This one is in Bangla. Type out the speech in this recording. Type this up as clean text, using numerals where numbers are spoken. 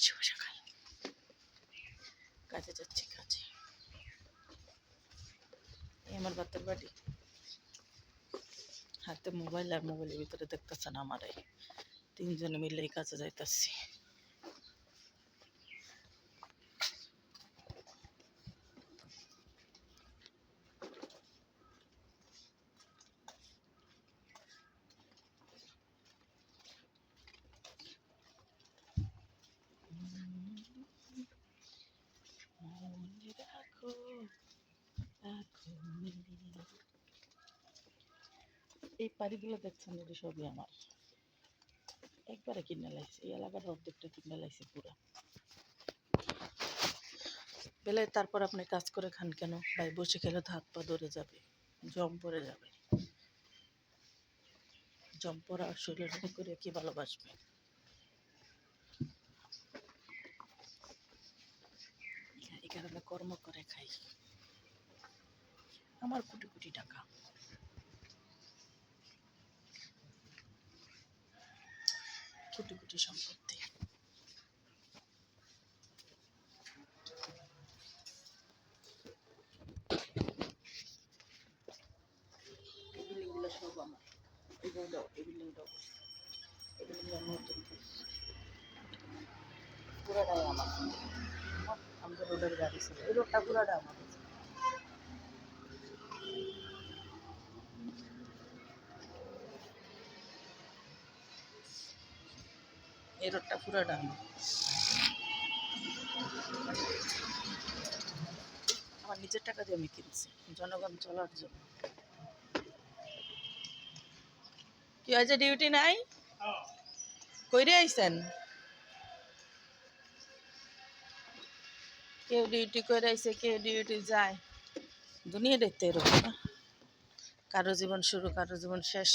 শুভ সকাল। কাজে যাচ্ছি, কাজে। আমার বাতের বাড়ি, হাতে মোবাইল আর মোবাইলের ভিতরে দেখতেছেন আমারে তিনজনে মিলে এই কাজে যাইতেছি। এই বাড়িগুলো দেখছেন, এটা সবই আমার, একবারে কিনে লাইছে। এই এলাকার অর্ধেকটা কিনে লাইছে পুরো। বেলায় তারপর আপনি কাজ করে খান কেন ভাই? বসে খেলে তো হাত পা ধরে যাবে, জম পড়ে যাবে। জম পড়া শরীরে করে কি ভালোবাসবে? এই কারণে কর্ম করে খাই। আমার কোটি কোটি টাকা, কোটি কোটি সম্পত্তি। এই বিল্ডিংগুলো সব আমার। এই বিল্ডিংটাও, এই বিল্ডিংটাও, এই বিল্ডিংটা নতুন পুরাটাই আমার। আমাদের রোডের গাড়ি ছিল, এই রোডটা পুরাটা আমার। এই রোডটা পুরাটা আমার। আমার নিজের টাকা দিয়ে আমি কিনছি, জনগণ চলার জন্য। কি হয়েছে, ডিউটি নাই? কইরে আইছেন? কেউ ডিউটি করে আইছে, কেউ ডিউটি যায়। দুনিয়া দেখতে এরকম না, কারো জীবন শুরু, কারো জীবন শেষ।